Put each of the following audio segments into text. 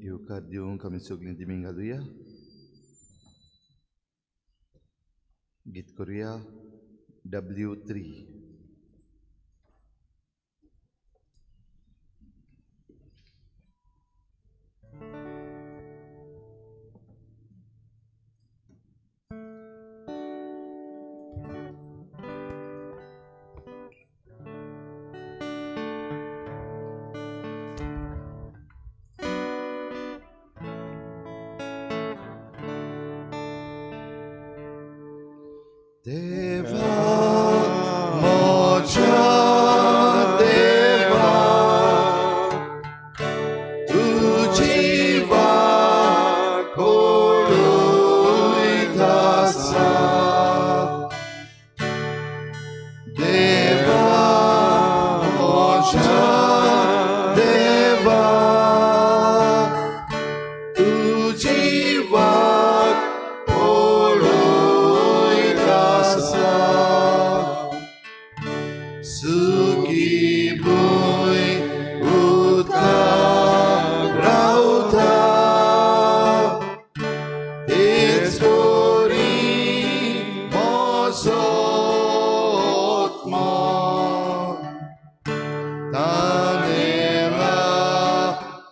you, Kadyong kami sugling diming haluya. Git Korea W3. Deva moja deva tujiva koluitasa deva moja deva tujiva Sugi boy uta rauta Itzori mozot mo Tanela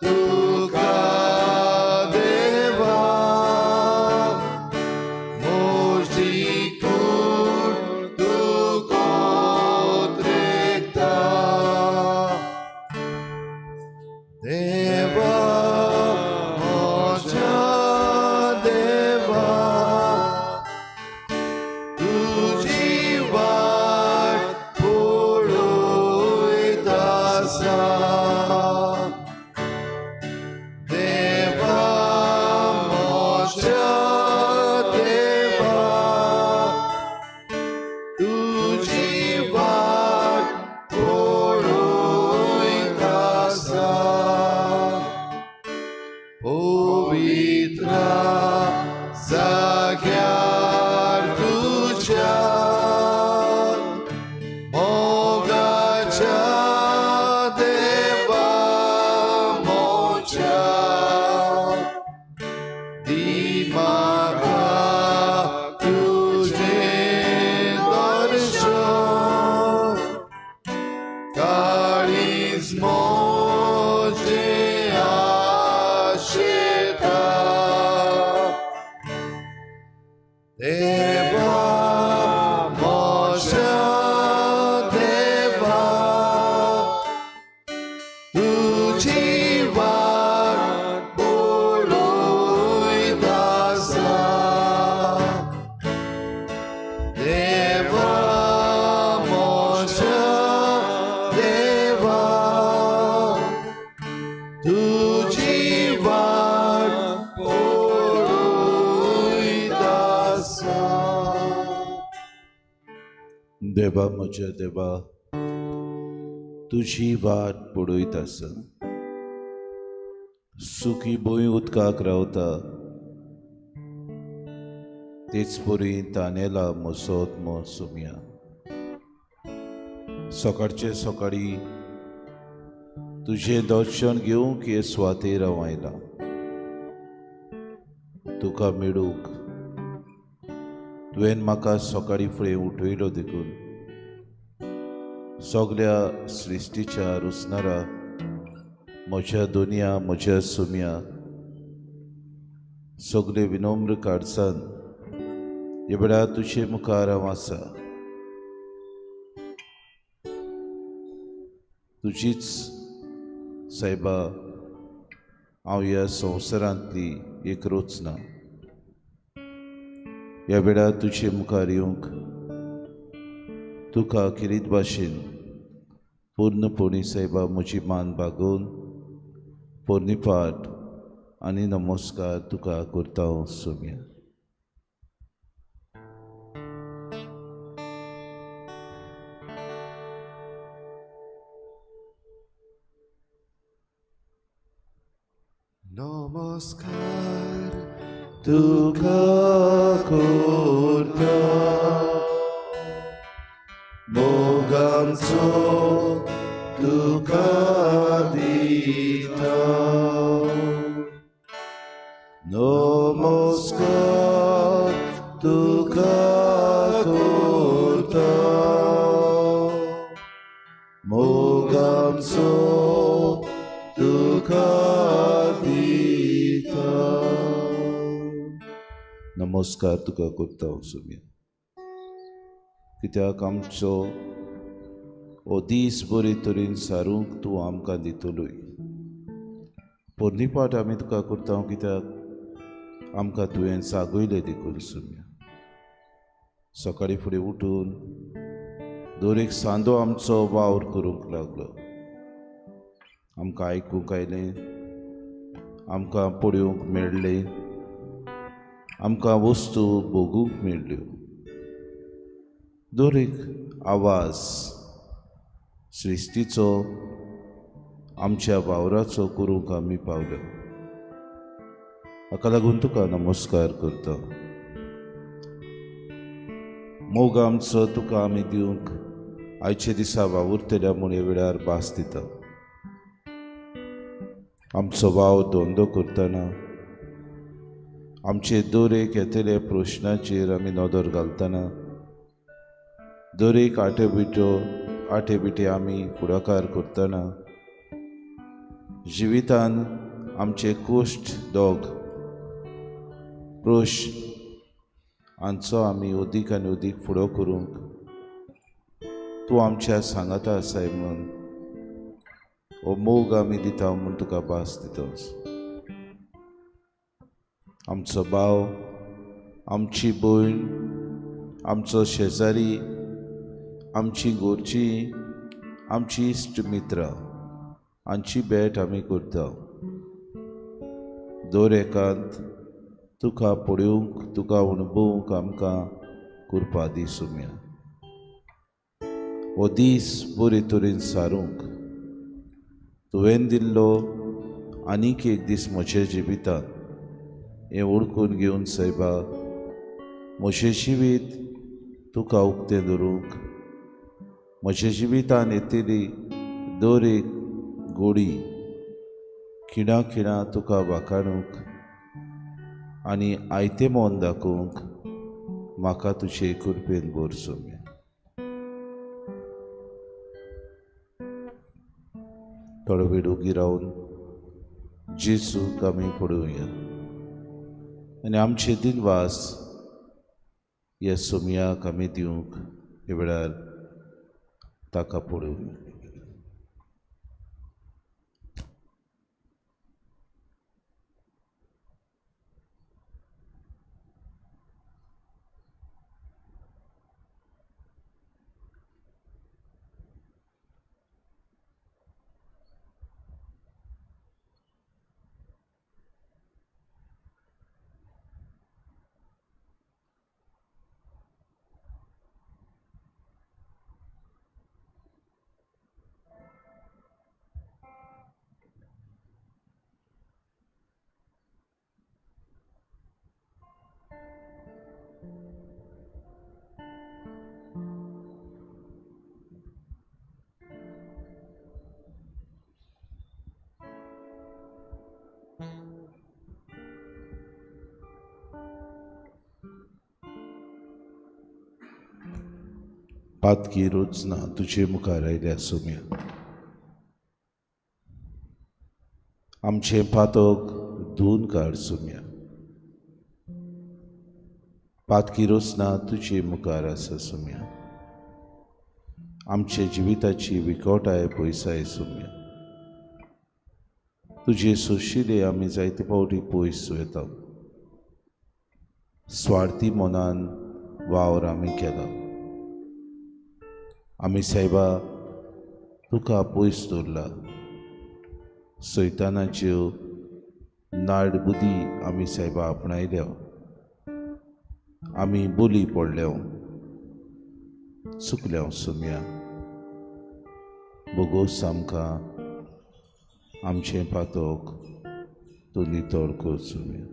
tuka deva Mojikur tuko Deva moja deva tujivat puluitasa Deva moja deva tujivat puluitasa Povitra zagyar tuja Mogacha deva moja Dimaga tuje darshan Karismo Deva moja deva tujivat puluitasa Deva moja deva tujivat Deva moja deva तुझी वाट पळयत आसा सुखी भूंय उदकाक रावता तेच परी तानेला मोसोत मो सुम्या सकाळचे सकाळी तुझे दर्शन घेवंक हे स्वातेर हांव आयला तुका मेळूंक तुवें म्हाका सकाळी फुडें उठयलो देखून सगळ्या सृश्टीच्या रुसणारा म्हज्या दुनिया म्हज्या सुम्या सगळे विनम्र कारसान हे वेळार तुजे मुखार हांव आसा तुजीच सायबा हांव ह्या संवसारांतली एक रचना ह्या वेळार तुजे मुखार येवंक तुका किरीत भाशेन पूर्णपणी सायबा म्हजी मान बागोवन पोरनिपाट आनी नमस्कार तुका करता हांव सुम्या नमस्कार तुका करता मोगांचो तुका दिता नमस्कार तुका करता मोग आमचो तुका दिता. नमस्कार तुका करता सुम्या, कित्याक आमचो हो दीस बरे तरेन सारूंक तूं आमकां दितलोय. पोरणी पाट आमी तुका करता कित्याक आमकां तुवें जागयलें देखून सुम्या. सकाळीं फुडें उठून दर एक सांदो आमचो वावर करूंक लागलो. आमकां आयकूंक आयलें, आमकां पळोवंक मेळ्ळें, आमकां वस्तू भोगूंक मेळ्ळ्यो. दर एक आवाज सृश्टीचो आमच्या वावराचो करूंक आमी पावल्या. हाका लागून तुका नमस्कार करता. मोग आमचो तुका आमी दिवंक आयचे दिसा वावुरतल्या मुळे वेळार भास दिता. आमचो वाव धंदो करतना आमचे दर एक येतले प्रश्नाचेर आमी नदर घालतना दर एक आटे बिटे आमी फुडाकार करतना जिवितान आमचे कोश्ट दोग प्रश्न हांचो आमी अदीक आनी अदीक फुडो करूंक तूं आमच्या सांगाता आसाय म्हूण हो मोग आमी दिता म्हूण तुका भास दिता. आमचो भाव, आमची भयण, आमचो शेजारी, आमची घरची, आमची इश्ट मित्रां हांची भेट आमी करता. दर एकांत तुका पळोवंक, तुका अणभवूंक आमकां करपा दी सुम्या. हो दीस बरे तरेन सारूंक तुवें दिल्लो आनीक एक दीस म्हज्या जिवितांत हें ओळखून घेवन सायबा म्हजें जिवीत तुका उक्तें धरूंक, म्हज्या जिवितांत येतली दर एक घोडी खिणां खिणां तुका वाखाणूंक आनी आयतें मोन दाखोवंक म्हाका तुजे कृपेन भर सुम्या. थोडो वेळ उगी रावन जेजूक आमी पळोवया आनी आमचे दिनवास ह्या सुमयाक आमी दिवंक हे वेळार ताका पळोवया. पातकी रोजना तुजे मुखार आयल्या सुम्या. आमचे पातोक धुवन काड सुम्या. पातकी रोजना तुजे मुखार आसा सुम्या. आमचे जिविताची विकोटाय पयसाय सुम्या. तुजे सोशिले आमी जायते फावटी पयस येता. स्वार्थी मनान वावर आमी केला. आमी सायबा तुका पयस दवरला. सैतानाच्यो नाडबुदी आमी सायबा आपणायल्या. आमी बोली पडल्या, चुकल्या सुम्या. बोगोस आमकां आमचें पातोक तूं नितळ कर सुम्या.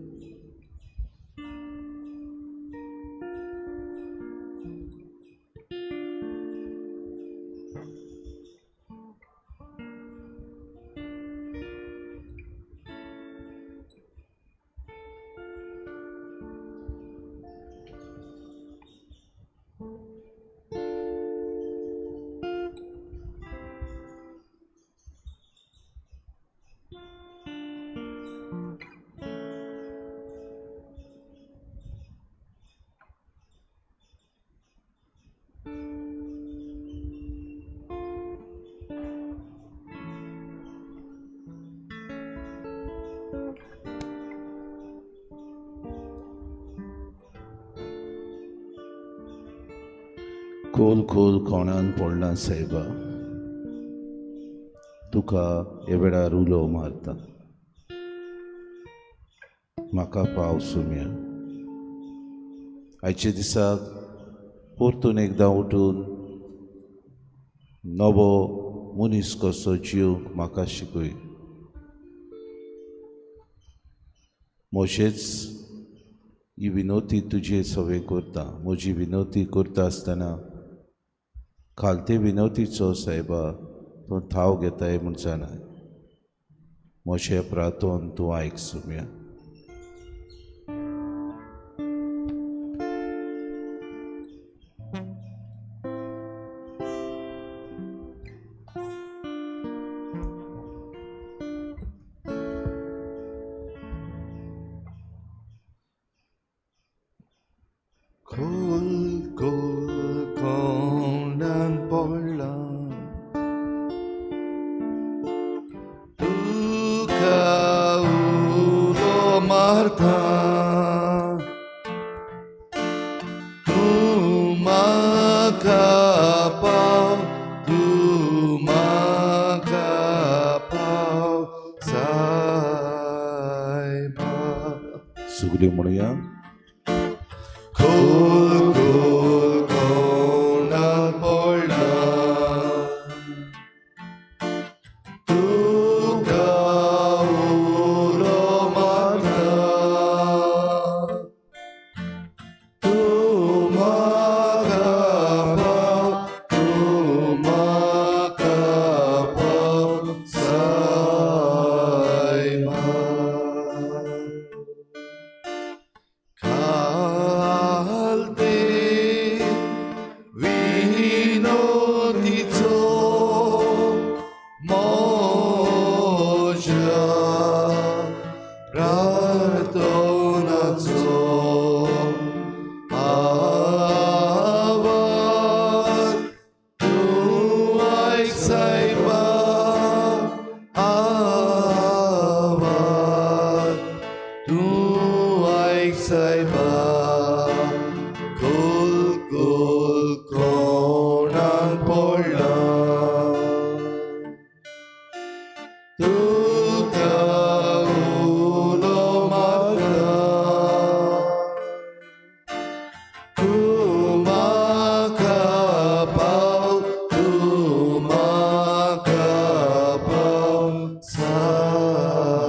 खोल खोल कोणान पडला सायबा, तुका हे वेळार उलो मारता. म्हाका पाव सुम्या. आयचे दिसाक परतून एकदां उठून नवो मनीस कसो जिवंक म्हाका शिकय. मोशेच ही विनोती तुजे सवे करता. म्हजी विनोती करता आसतना खालते विनोतीचो सायबा तूं थाव घेताय म्हूण जाणाय. मोशे प्रार्थोन तूं आयक सुम्या. खोल खोल कोणान पडला, तुका उलो मारता. तूं म्हाका पाव, तूं म्हाका पाव सायबा. सगळीं म्हणुया. खोल खोल कोणान पडला, तुका उलो मारता. तूं म्हाका पाव, तूं म्हाका पाव सायबा. खालते विनोतीचो मोज्या प्रार्थनाचो आवाज तूं आयक सायबा. आवाज तूं आयक सायबा. खोल खोल कोणान पडला, तुका उलो मारता. तूं म्हाका पाव, तूं म्हाका पाव सायबा.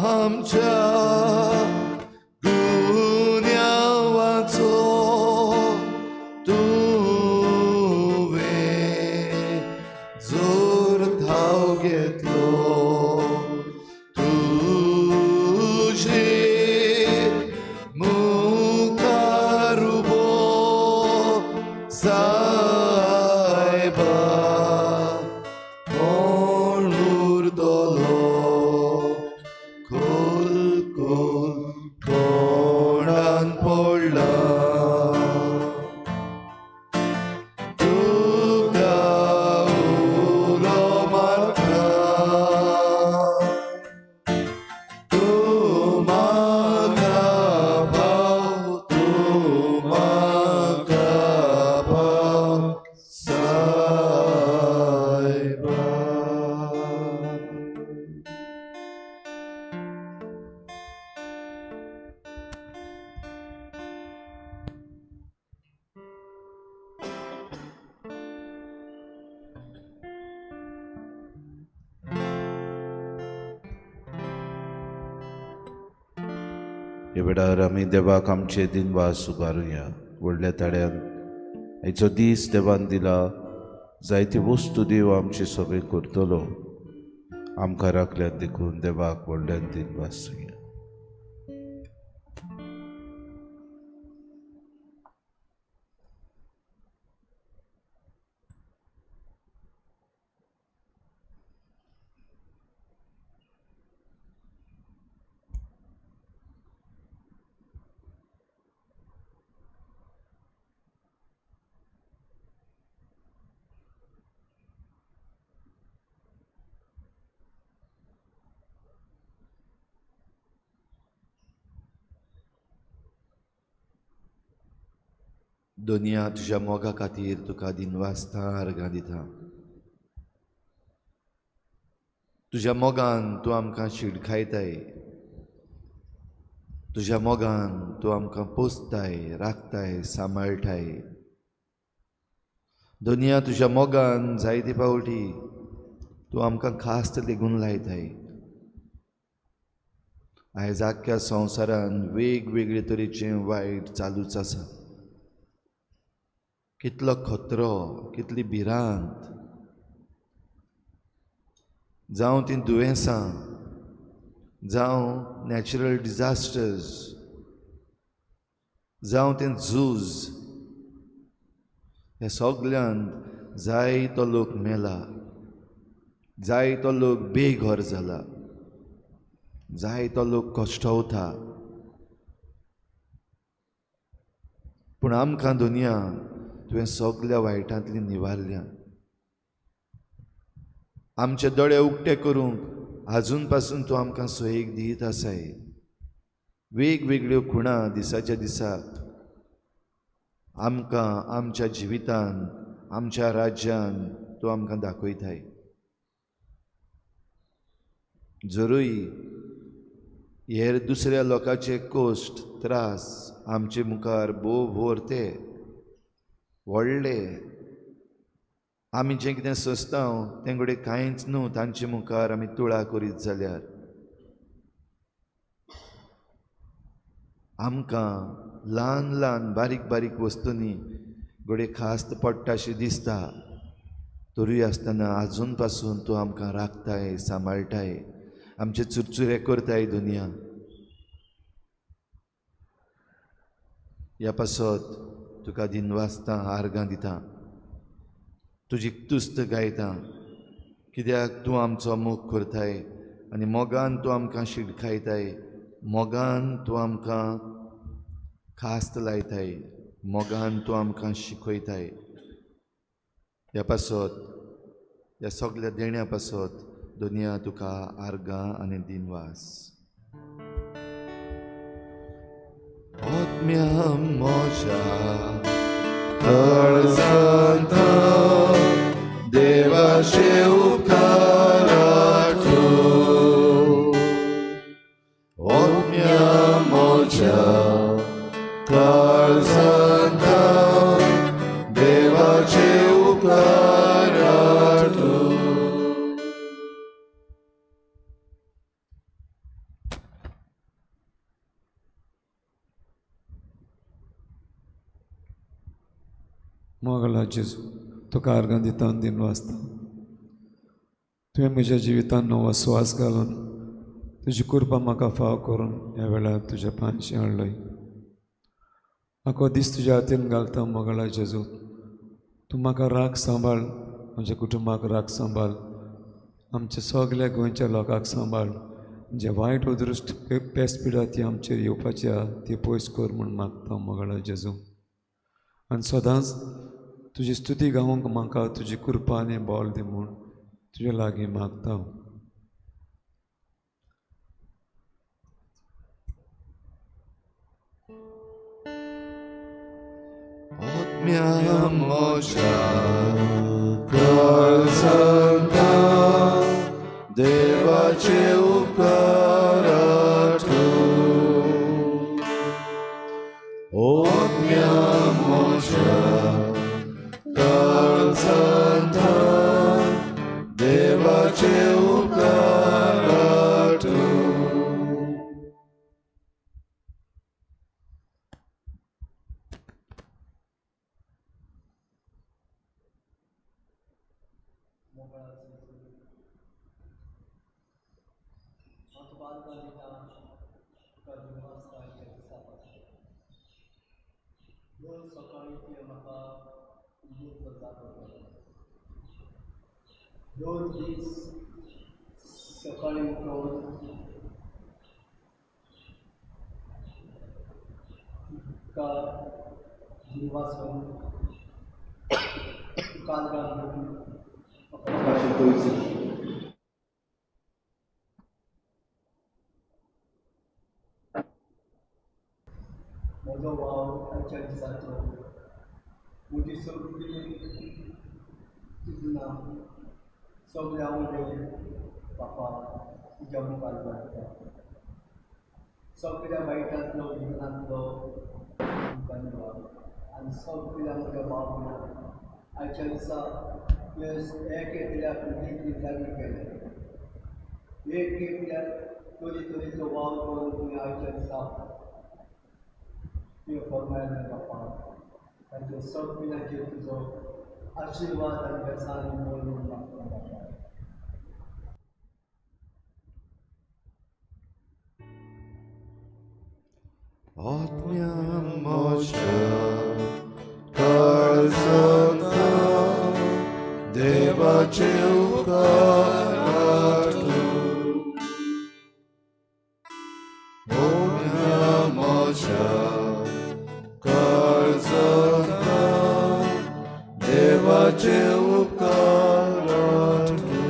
आमच्या गुन्यांवाचो तुवें जोर थाव घेतलो. तुजे मुखार उबो सायबा कोण उरतलो. खोल खोल कोणान पडला, तुका उलो मारता. तूं म्हाका पाव, तूं म्हाका पाव सायबा. हे वेळार आमी देवाक आमचे दिनवास उबारुया. व्हडल्या ताड्यान आयचो दीस देवान दिला. जायती वस्तू देव आमचे सगळे करतलो. आमकां राखल्यान देखून देवाक व्हडल्यान दिनवास दिवया. दुनिया तुझ्या मोगा खातीर तुका दिनवासता अर्गां दिता. तुझ्या मोगान तूं आमकां शिडखायताय. तुझ्या मोगान तूं आमकां पोसताय, राखताय, सांबाळटाय. दुनिया तुझ्या मोगान जायते पावटी तूं आमकां खास्त लेगून लायताय. आयज आख्ख्या संवसारान वेगवेगळे तरेचे वायट चालूच आसा. कितलो खतरो, कितली भिरांत, जावं ती दुयेंसां, जावं नॅचरल डिजास्टर्स, जावं तें झूज, ह्या सगळ्यान जायतो लोक मेला, जायतो लोक बेघर जाला, जायतो लोक कश्टावता. पूण आमकां दुनिया तुवें सगळ्या वायटांतली निवारल्या. आमचे दोळे उक्ते करूंक आजून पासून तूं आमकां सोयेक दीत आसाय. वेगवेगळ्यो खुणा दिसाच्या दिसाक आमकां आमच्या जिवितान, आमच्या राज्यान तूं आमकां दाखयताय. जरूय हेर दुसऱ्या लोकांचे कोश्ट, त्रास आमचे मुखार भोव ते व्हडले, आमी जें कितें सोंसतांव तें घडये कांयच न्हू तांचे मुखार आमी तुळा करीत जाल्यार आमकां ल्हान ल्हान बारीक बारीक वस्तूंनी घडये खास्त पडटाशी दिसता. तरूय आसतना आजून पासून तूं आमकां राखताय, सांबाळटाय, आमचे चुरचुरे करताय. दुनिया ह्या पासत तुका दिनवासता आर्गां दिता. तुजी तुस्त गायता, कित्याक तूं आमचो मोग करताय आनी मोगान तूं आमकां शिडखायताय. मोगान तूं आमकां खास्त लायताय, मोगान तूं आमकां शिकयताय. ह्या पासत, ह्या सगळ्या देण्या पासत दुनिया तुका आर्गां आनी दिनवास. आत्म्या म्हज्या काळजांत देवाचे उपकार आठव. आत्म्या म्हज्या काळजांत देवाचे उपकार आठव. मोगला जेजू तुका आर्गां दिता आनी दिनवासता. तुवें म्हज्या जिवितान नवो स्वास घालून तुजी कृपा म्हाका फाव करून ह्या वेळार तुज्या पांयशी हाडलय. म्हाका दीस तुज्या हातीन घालता मोगला जेजू. तूं म्हाका राख सांबाळ, म्हज्या कुटुंबाक राख सांबाळ, आमच्या सगळ्या गोंयच्या लोकांक सांबाळ. जे वायट उदृश्ट पेस्त पिडा ती आमचेर येवपाची आहा ती पयस कर म्हूण मागता मोगला जेजू. आनी सदांच तुजी स्तुती गावूंक म्हाका तुजी कृपा आनी बोल दी म्हूण तुजे लागीं मागता. आत्म्या म्हज्या काळजांत देवाचे उपकार आठव. आत्म्या म्हज्या काळजांत देवाचे उपकार आठव. रोज सकाळी ते म्हाका उदक करतात. रोज दीस सकाळी उठून तुका दिनवासून तुका घालून म्हाका शिकयची. म्हजो वाव आयच्या दिसाचो उठी सगळी तुझं सगळ्या उलय बापा तुझ्या मुखार घालता सगळ्या वाईटांतलो विघ्नांतलो तुमकां निवार आनी सगळ्या म्हज्या भावनां आयच्या दिसा एक एकल्याक नीट जागी केले एक एकल्याक तरेतरेचो वाव करून तुवें आयच्या दिसा तुवें फरमायलें बापा तांच्या सगळ्यांचेर तुजो आशिर्वाद आनी वेसान मोडून मागता बापा आत्म्या म्हज्या काळजांता देवाचे उपकार आठव. आत्म्या म्हज्या काळजांता देवाचे उपकार आठव.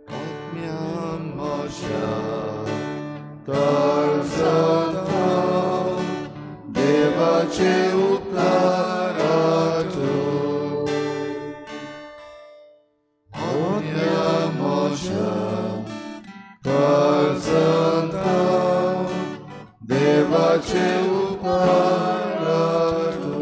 आत्म्या म्हज्या काळजांता देवाचे उपकार आठव. आत्म्या म्हज्या काळजांता देवाचे उपकार आठव.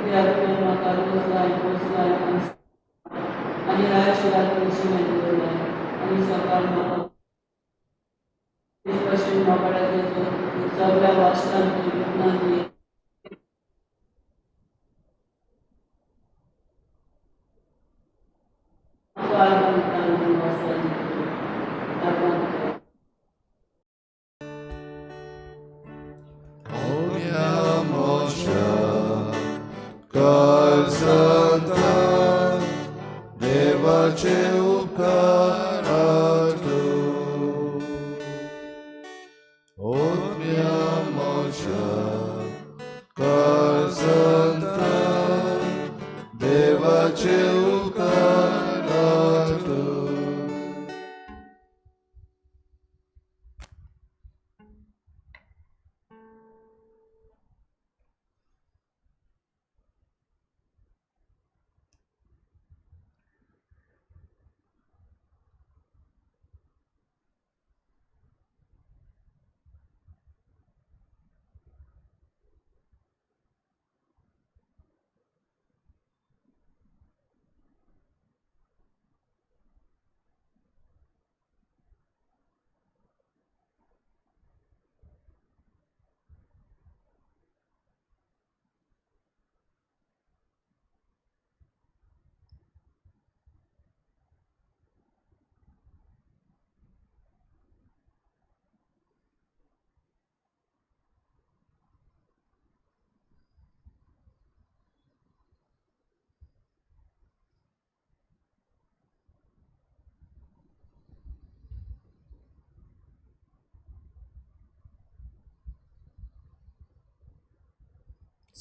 कित्याक म्हाका रोज आनी रायशिवाय पयशे मेळटले आनी सकाळ म्हाका भशेन म्हाका सगळ्या वाचनांनी विज्ञानांनी आत्म्या म्हज्या काळजांता देवाचे उपकार आठव. आत्म्या म्हज्या काळजांता देवाचे उपकार आठव.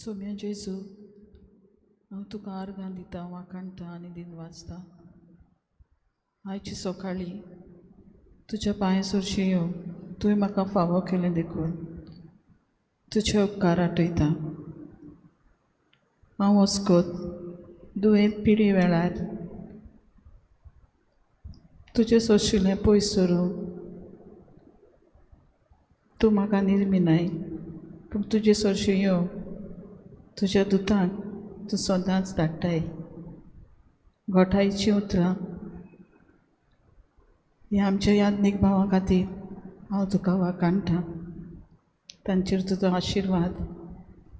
सोम्या जेजू हांव तुका आर्गां दिता वाखाणटा आनी दिन वाचता आयची सकाळी तुज्या पांय सरशी यो तुवें म्हाका फावो केलें देखून तुजे उपकार आठयता हांव वचकोत दुयेंत पिडी वेळार तुजें सोशिल्लें पयस सरूंक तूं म्हाका निर्मिनाय पूण तुजे सरशी यो तुज्या दुतांक तूं सदांच धाडटाय घोटायचीं उतरां ह्या आमच्या याज्ञीक भावा खातीर हांव तुका वाखाणटां तांचेर तुजो आशिर्वाद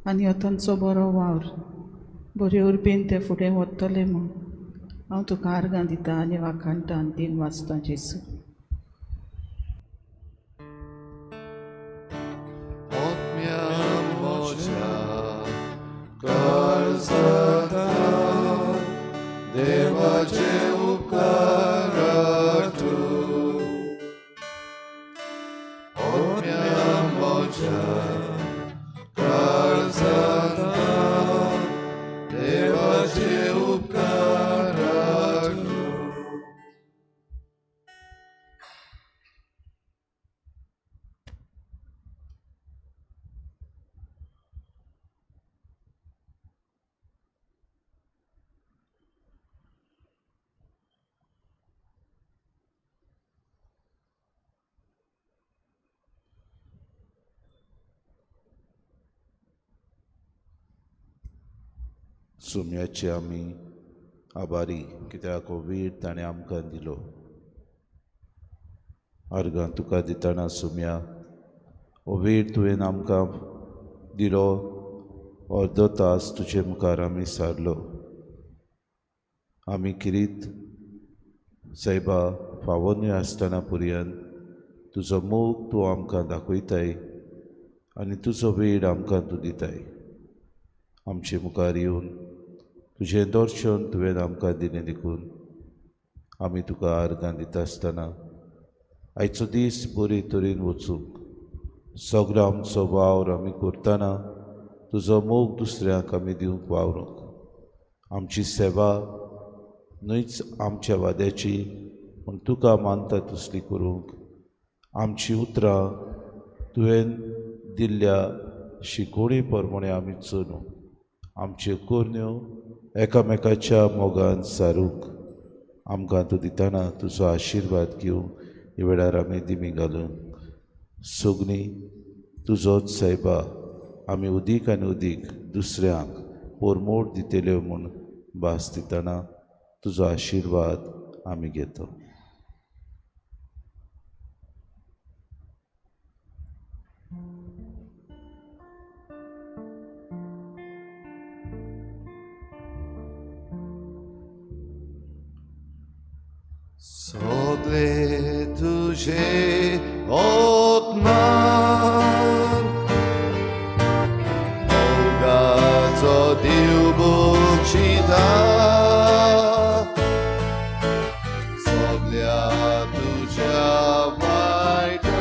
आनी हो तांचो बरो वावर बरे उर्बेन ते फुडें वतले म्हूण हांव तुका आर्गां दिता आनी वाखाणटा आनी दिन वाचता जेजू आत्म्या म्हज्या कर सदां देवाचे उपकार तूं आत्म्या म्हज्या कर सदां देवाचे उपकार तूं सुम्याचे आमी आभारी कित्याक हो वेळ ताणें आमकां दिलो आर्गां तुका दितना सुम्या हो वेळ तुवें आमकां दिलो अर्दो तास तुजे मुखार आमी सारलो आमी किरीत सायबा फावो न्हय आसतना पर्यंत तुजो मोग तूं आमकां दाखयताय आनी तुजो वेळ आमकां तूं दिताय आमचे मुखार येवन तुजें दर्शन तुवें आमकां दिलें देखून आमी तुका आर्गां दिता आसतना आयचो दीस बरे तरेन वचूंक सगळो आमचो वावर आमी करतना तुजो मोग दुसऱ्यांक आमी दिवंक वावरूंक आमची सेवा न्हयच आमच्या वाद्याची पूण तुका मानता तसली करूंक आमची उतरां तुवें दिल्ल्या शिकोवणी प्रमाणे आमी चलूंक आमच्यो कोरन्यो एकामेकाच्या मोगान सारूंक आमकां तूं दितना तुजो आशिर्वाद घेवंक ह्या वेळार आमी दिमी घालूंक सगळीं तुजोच सायबा आमी उदीक आनी उदीक दुसऱ्यांक पोरमोट दितल्यो म्हूण भास दितना तुजो आशिर्वाद आमी घेता सगळे तुझे आत्मान मोगाचो देव बक्षिता सगळ्या तुझ्या वायटाक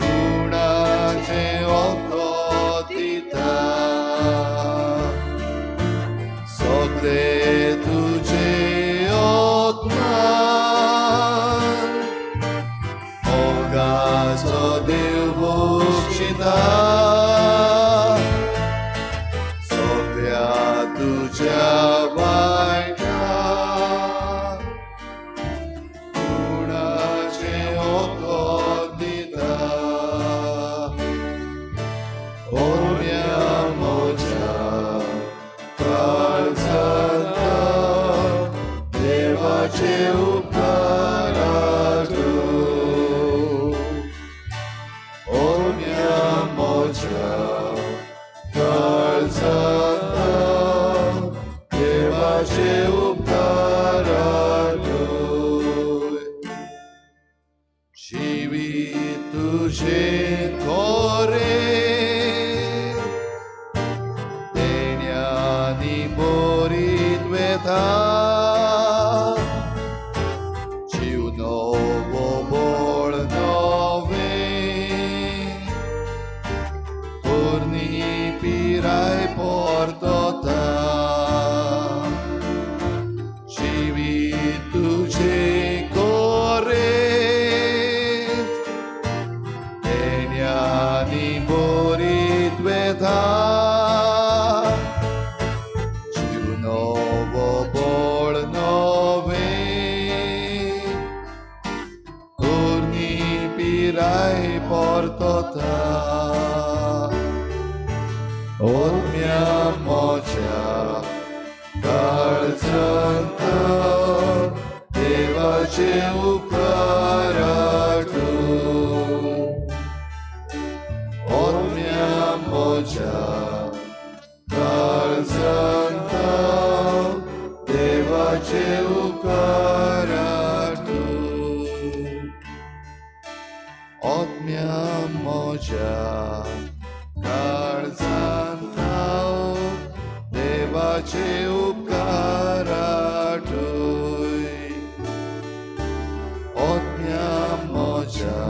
गुणाचे वखद दिता सगळे तुझे आत्मान मोगाचो देव बक्षिता सगळ्या तुझ्या वायटाक गुणाचे वखद दिता ओम्या म्हज्या काळजांता देवाचे उपकार तूं ओम्या म्हज्या काळजांता देवाचे उपकार तूं जिवीत तुजें खरें देण्यानी बरीत वेता जीव नवो बळ नवें portota जिवीत तुझे कोरेत तेण्यानी बोरीत वेधा जीव नवो बोळ नवे Urni pirai portota Odmia mocia Karzanta Devace ukaratu Odmia mocia Karzanta Devace ukaratu Odmia moja karzantau devace ukaratui Odmia moja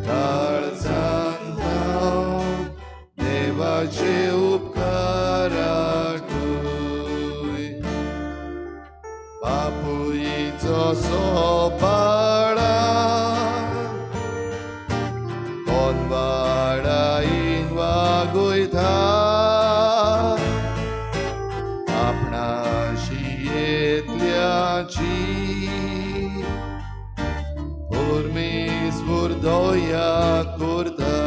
karzantau devace ukaratui Papuizo sopara Konvadain vagoitha आपणाशी येतल्याची उर्मीस बुरदोया kurta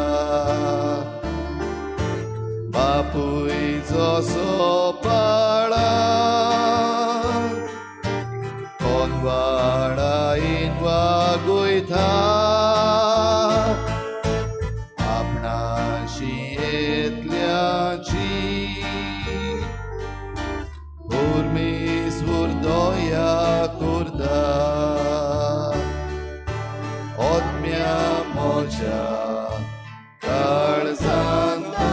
बापूय जसो पाळा konvadain vagoitha आपणाशी येतल्याची Urmis vurdoja kurda Odmia moja karzanta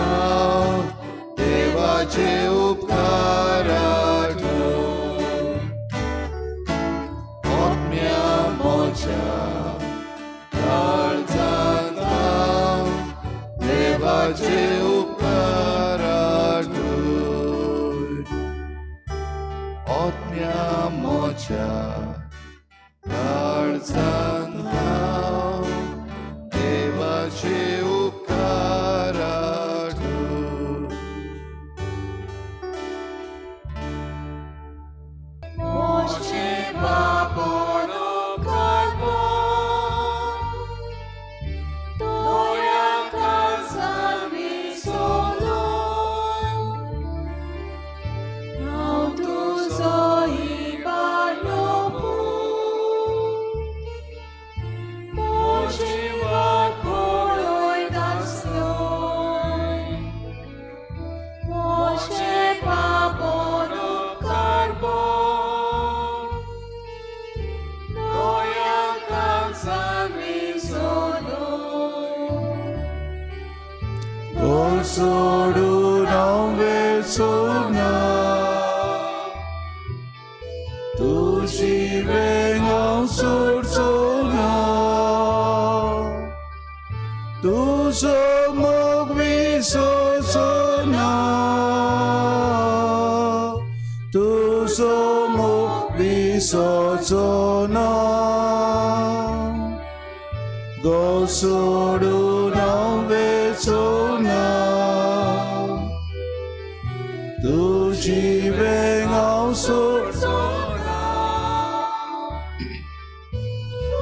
Devace upkaratu Odmia moja karzanta Devace upkaratu Odmia mocia karzantau devace ukaratu Moce baboro karbo Doya karzan visolo Sodu não vesona Tu si venga sursona Tu somos visosona Tu somos visosona Gosodu não vesona Tu ci venga sursona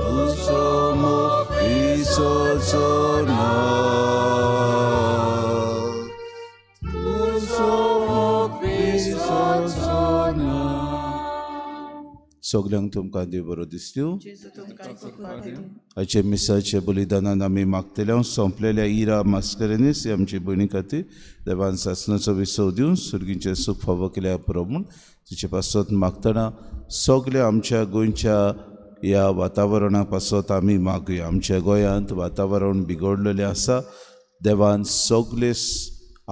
Tu somos visosona Tu somos visosona सगळ्यांक तुमकां देव बरो दीस दिवं जेजू तुमकां कृपा दिवं. आयचे मिसाचे बलिदानान आमी मागतल्या सोंपलेल्या इरा मास्करेनीस आमची भयणी खातीर देवान सासणाचो विसव दिवन सुरगींचे सूख फावो केल्या प्रमाण तिचे पासत मागतना सगळे आमच्या गोंयच्या ह्या वातावरणा पासत आमी मागुया. आमच्या गोंयांत वातावरण बिगडलेलें आसा. देवान सगळे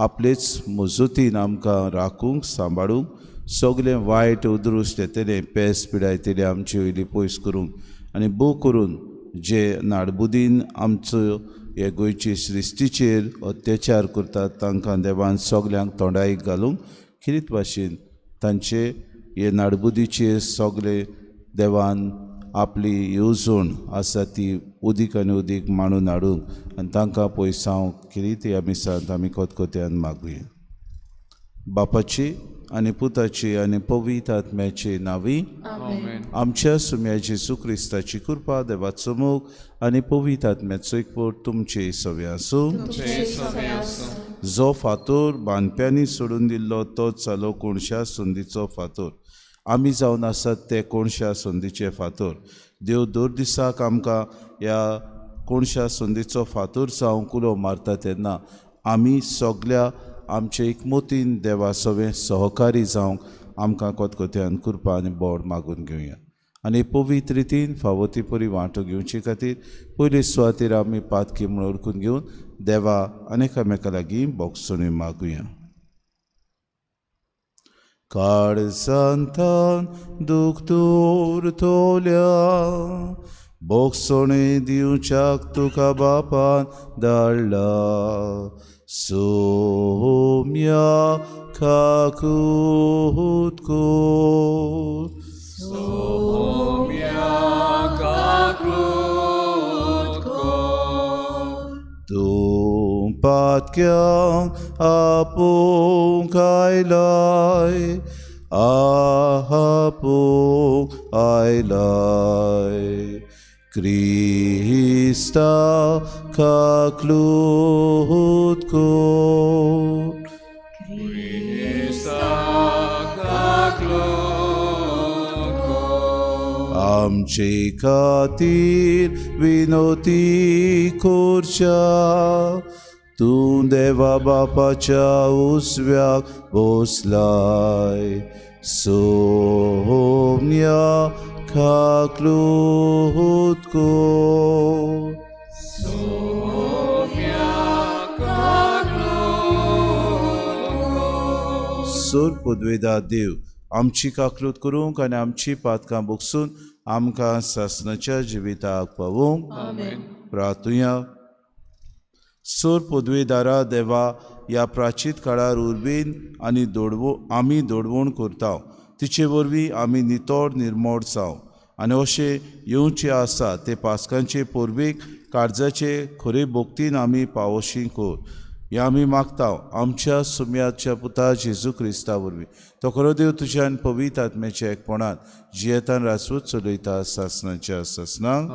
आपलेच मजतीन आमकां राखूंक सांबाळूंक सगळें वायट उदृश्ट येतलें पेस पिडा येतलें आमची वयली पयस करूंक आनी भोव करून जे नाडबुदीन आमचो हे गोंयचे सृश्टीचेर अत्याचार करतात तांकां देवान सगल्यांक तोंडाईक घालूंक खिरीत भाशेन तांचे हे नाडबुदीचेर सगळे देवान आपली येवजण आसा ती उदीक आनी उदीक मांडून हाडूंक आनी तांकां पयसांव खिरीत ह्या मिसांत आमी कोतकोत्यान मागुया. बापाची आनी पुताची आनी पवित्र आत्म्याची नांवी आमच्या सुम्या जेजू क्रिस्ताची कृपा देवाचो मोग आनी पवित्र आत्म्याचो एकवट तुमचे सवे आसूं. जो फातोर बांदप्यांनी सोडून दिल्लो तो चालो कोणशा संदीचो फातोर आमी जावन आसात ते कोणशा संदीचे फातोर. देव दर दिसाक आमकां ह्या कोणशा संदीचो फातोर जावं कुलो मारता तेन्ना आमी सगल्या आमचे एकमतीन देवा सवे सहकारी जावंक आमकां कोतकोत्यान कृपा आनी बोड मागून घेवया. आनी पवित्र रितीन फावो ती परी वांटो घेवचे खातीर पयले सुवातेर आमी पातकी म्हूण ओळखून घेवन देवा आनी एकामेका लागीं बोगसणी मागुया. काळजांतान दूख दूर तोल्या बोगसणे दिवच्याक तुका बापान धाडला. सोम्या काकूत कोर तूं पातक्यांक आपूंक आयलाय आपूंक आयलाय. क्रिस्ता काकलूत कोर आमचे खातीर विनोती कोरच्या तूं देवा बापाच्या उजव्याक बसलाय. सोम्या काकलूत कोर सोर पदवेदार देव आमची काकलूत करूंक आनी आमची पातकां बोगसून आमकां सासणाच्या जिविताक पावूंक प्रार्थुया. सोर पदवेदारा देवा ह्या प्राचीत काळार उर्बेन आनी आमी दोडवण करता तिचे वरवीं आमी नितोड निर्मोड जावं आनी अशें येवचें आसा ते पासकांचे पोरबेक काळजाचे खरे भोगतीन आमी पावोशी कोर. हें आमी मागता आमच्या सुम्याच्या पुता जेजू क्रिस्ता वरवीं. तो खरो देव तुज्यान पवित्र आत्म्याच्या एकपणान जियेतान रासवत चलयता सासणाच्या सासणांक.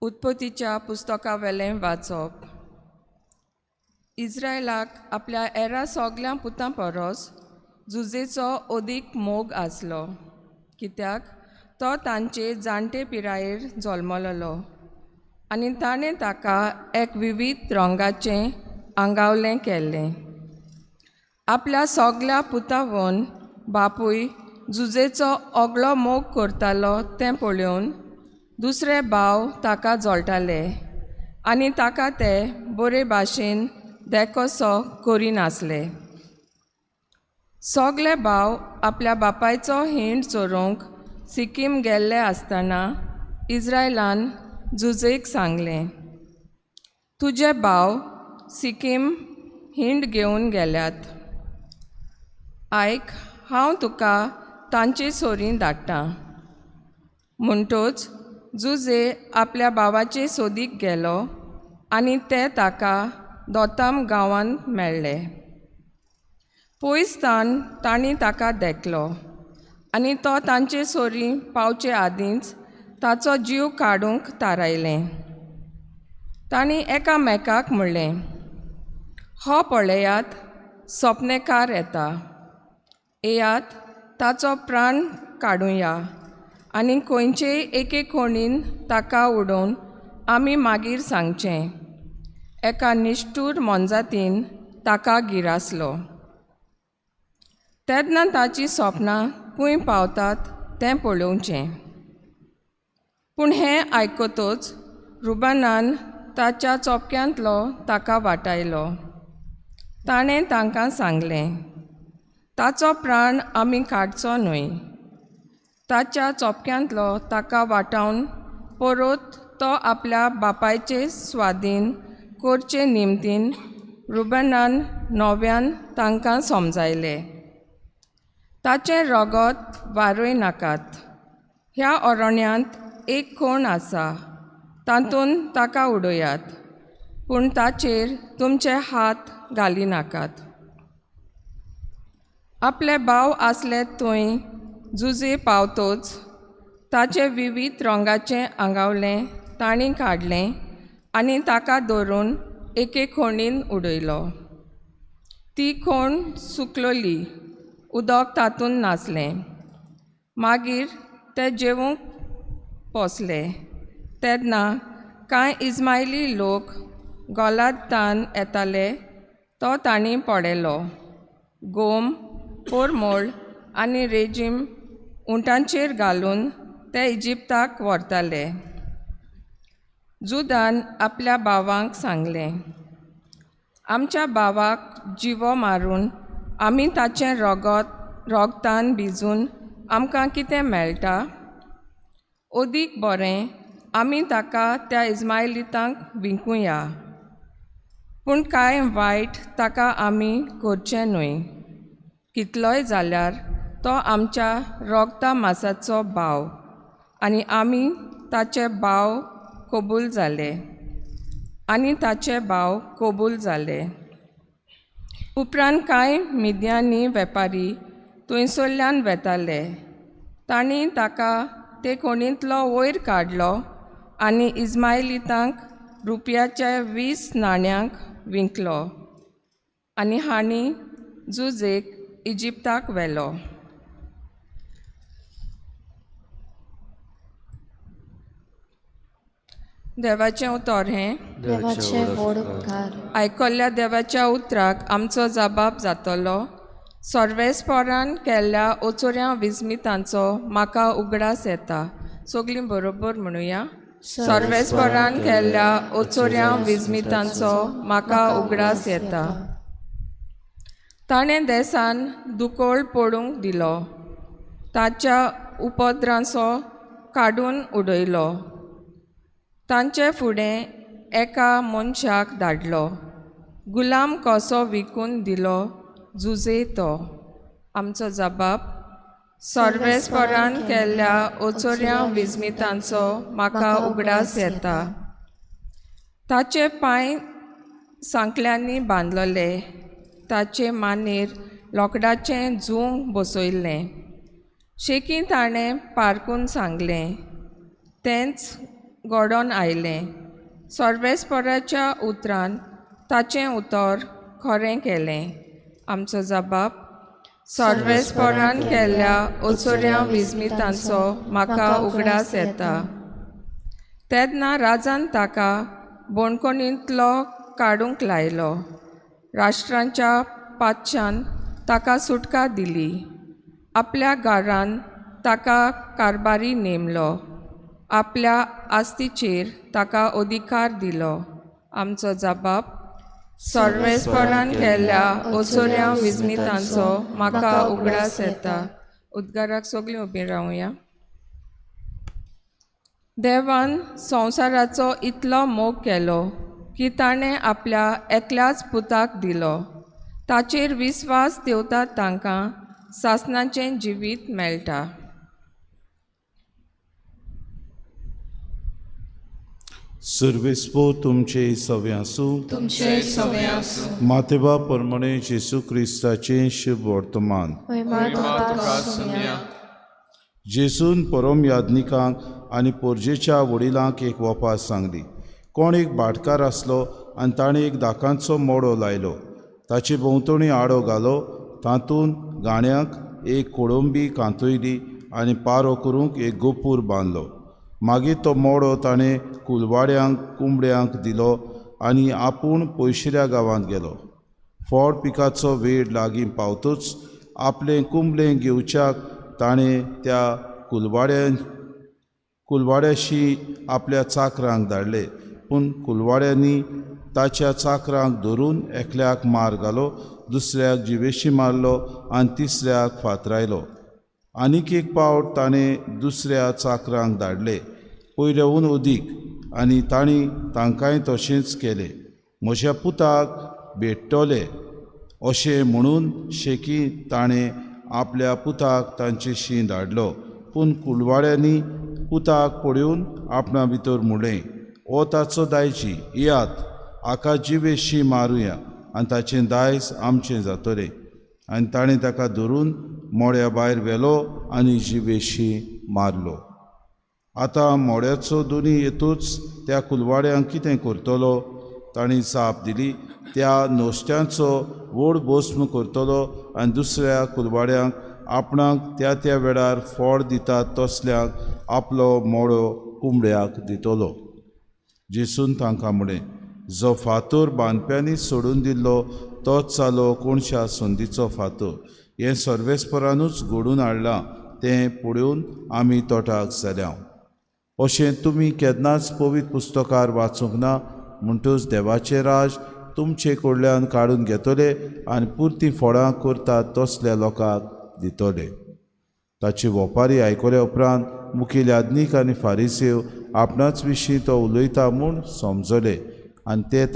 उत्पत्तीच्या पुस्तका वेलें वाचप. इस्रायलाक आपल्या एरा सगल्या पुतां परस जुजेचो अदीक मोग आसलो कित्याक तो तांचे जाणटे पिरायेर जल्मलोलो आनी ताणें ताका एक विविध रंगाचें आंगावलें केल्लें. आपल्या सगल्या पुतावन बापूय जुजेचो ओगळो मोग करतालो तें पळोवन दुसरे भाव ताका जोडटाले आनी ताका ते बरे भाशेन देखोसो करिनासले. सगळे भाव आपल्या बापायचो हिंड चोरूंक सिक्कीम गेल्ले आसतना इस्रायलान जुजेक सांगलें, तुजे भाव सिक्कीम हिंड घेवन गेल्यात. आयक, हांव तुका तांचे सोरीं धाडटां. म्हणटूच जुजे आपल्या भावाचे सोदीक गेलो आनी ते ताका दोताम गांवांत मेळ्ळे. पयसतान तांणी ताका देखलो आनी तो तांचे सोरीं पावचे आदींच ताचो जीव काडूंक थारायलें. तांणी एकामेकाक म्हणलें, हो पळयात सपनेकार येता. येयात ताचो प्राण काडुया आनी खंयचेय एके कोणीन ताका उडोवन आमी मागीर सांगचें. एका निश्ठूर मोनजातीन ताका गिरासलो. तेन्ना ताची सपनां खंय पावतात तें पळोवचें. पूण हें आयकतूच रुबानान ताच्या चोपक्यांतलो ताका वाटायलो. ताणें तांकां सांगलें, ताचो प्राण आमी काडचो न्हय. ताच्या चोपक्यांतलो ताका वाटावन परोत तो आपल्या बापायचे स्वाधीन करचे निमतीन रुबनान नव्यान तांकां समजायलें. ताचें रगत वारोय नाकात. ह्या अरण्यांत एक कोण आसा, तातूंत ताका उडयात, पूण ताचेर तुमचे हात घालिनाकात. आपले भाव आसले थंय झुजे पावतोच ताचे विविध रंगाचें आंगावलें तांणी काडलें आनी ताका धरून एके खोणीन उडयलो. ती खोण सुकलोली, उदक तातूंत नासलें. मागीर ते जेवूंक पोसले तेन्ना कांय इस्मायली लोक गोलादान येताले तो तांणी पळयलो. गोम, पोरमोळ आनी रेजीम उंटांचेर घालून ते इजिप्ताक व्हरताले. जुदान आपल्या भावांक सांगलें, आमच्या भावाक जिवो मारून आमी ताचें रोगतान भिजून आमकां कितें मेळटा? ओदीक बरें आमी ताका त्या इस्मायलितांक विकूया, पूण कांय वायट ताका आमी करचें न्हय. कितलोय जाल्यार तो आमच्या रोगता मासाचो भाव आनी आमी ताचे भाव कबूल जाले. उपरांत कांय मिद्यानी वेपारी थंयसरल्यान वेताले. तांणी ताका ते कोणींतलो वयर काडलो आनी इस्मायलितांक रुपयाच्या 20 नाण्यांक विकलो आनी हांणी जुजेक इजिप्ताक व्हेलो. देवाचें उतर हें देवाचे वडकार. आयकल्ल्या देवाच्या उतराक आमचो जबाब जातलो. सर्वेस्परान केल्ल्या ओचोऱ्या विस्मितांचो म्हाका उगडास येता. सगळीं बरोबर म्हणुया. सर्वेस्परान केल्ल्या ओचोऱ्या विस्मितांचो म्हाका उगडास येता. ताणें देसान दुकोळ पडूंक दिलो, ताच्या उपद्रांचो काडून उडयलो. तांचे फुडें एका मनशाक धाडलो, गुलाम कसो विकून दिलो जुजे तो. आमचो जबाब, सर्वेस्परान केल्ल्या ओचोऱ्या विस्मितांचो म्हाका उगडास येता. ताचे पांय सांकल्यांनी बांदलोले, ताचे मानेर लोकडाचें जूं बसयल्लें. शेकी ताणें पारकून सांगलें, तेंच घडोवन आयलें. सर्वेस्पराच्या उतरान ताचें उतर खरें केलें. आमचो जबाब, सर्वेस्परान केल्ल्या ओचोऱ्या विस्मितांचो म्हाका उगडास येता. तेन्ना राजान ताका बोणकोणींतलो काडूंक लायलो. राष्ट्रांच्या पातशान ताका सुटका दिली. आपल्या घरान ताका कारबारी नेमलो. आपल्या आस्तीचेर ताका अधिकार दिलो. आमचो जबाब, सर्वेस्परान केल्ल्या ओचोऱ्या विस्मितांचो म्हाका उगडास येता. उद्गाराक सगळीं उबीं रावया. देवान संवसाराचो इतलो मोग केलो की ताणें आपल्या एकल्याच पुताक दिलो. ताचेर विस्वास देवतात तांकां सासणाचें जिवीत मेळटा. सर्वेस्पो तुमचे सवे आसूं. तुमचे सवे आसूं. मातेबा परमणे जेसू क्रिस्ताचें शुभ वर्तमान. जेसून परम याज्ञिकांक आनी पोरजेच्या वडिलांक एक वपास सांगली. कोण एक भाटकार आसलो आनी ताणें एक दाकांचो मोडो लायलो. ताचे भोंवतणी आडो घालो. तातूंत गाण्याक एक कोळंबी कांतयली आनी पारो करूंक एक गोपूर बांदलो. मागीर तो मोडो ताणें कुलवाड्यांक कुंबड्यांक दिलो आनी आपूण पयशिऱ्या गांवांत गेलो. फळ पिकाचो वेळ लागीं पावतूच आपलें कुंबलें घेवच्याक ताणें त्या कुलवाड्याशी आपल्या चाकरांक धाडले. पूण कुलवाड्यांनी ताच्या चाकरांक धरून एकल्याक मार घालो, दुसऱ्याक जिवेशी मारलो आनी तिसऱ्याक फातरायलो. आनीक एक पावट ताणें दुसऱ्या चाकरांक धाडले, पयल्याहून अदीक, आनी तांणी तांकांय तशेंच केलें. म्हज्या पुताक भेटतले अशें म्हणून शेकी ताणें आपल्या पुताक तांचेशी धाडलो. पूण कुलवाड्यांनी पुताक पळोवन आपणा भितर म्हणलें, ओ ताचो दायजी, यात हाका जिवेशी मारुया आनी ताचें दायज आमचें जातलें. आनी ताणें ताका धरून मोड्या भायर व्हेलो आनी जिवेशी मारलो. आतां मोड्याचो दोनी येतूच त्या कुलवाड्यांक कितें करतलो? तांणी जाप दिली, त्या नोश्ट्यांचो व्हड भस्म करतलो आनी दुसऱ्या कुलवाड्यांक आपणाक त्या त्या वेळार फोड दितात तसल्यांक आपलो मोडो कुंबड्याक दितलो. जेसून तांकां म्हणलें, जो फातर बांदप्यांनी सोडून दिल्लो तोच जालो कोणशा संदीचो फातर. हें सर्वेस्परानूच घडून हाडलां तें पळोवन आमी तोटाक जाल्या. अशें तुमी केन्नाच पवित्र पुस्तकार वाचूंक ना. म्हणटूच देवाचें राज तुमचे कडल्यान काडून घेतले आनी पुर्ती फोडां करतात तसल्या लोकांक दितले. ताची ओपारी आयकल्या उपरांत मुखेल याजनीक आनी फारिसेव आपणाच विशीं तो उलयता म्हूण समजले आनी ते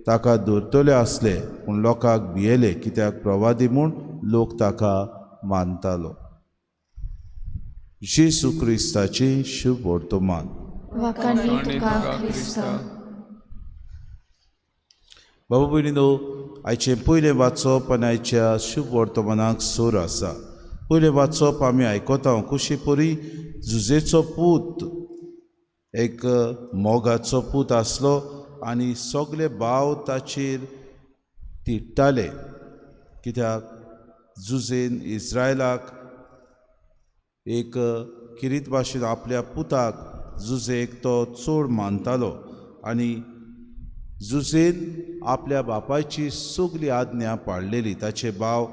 ताका धरतले आसले, पूण लोकांक भियेले, कित्याक प्रवादी म्हूण लोक ताका मानतालो. जेसू क्रिस्ताची शुभ वर्तमान. वखाणी तुका ख्रिस्त. बाबा भयणीनो, आयचें पयलें वाचप आनी आयच्या शुभ वर्तमानाक सोर आसा. पयलें वाचप आमी आयकता कुशी परी जुजेचो पूत एक मोगाचो पूत आसलो आनी सगळे भाव ताचेर तिडटाले, कित्याक जुजेन इस्रायलाक एक किरीत भाशेन आपल्या पुताक जुजेक तो चड मानतालो आनी जुजेन आपल्या बापायची सगली आज्ञा पाळलेली. ताचे भाव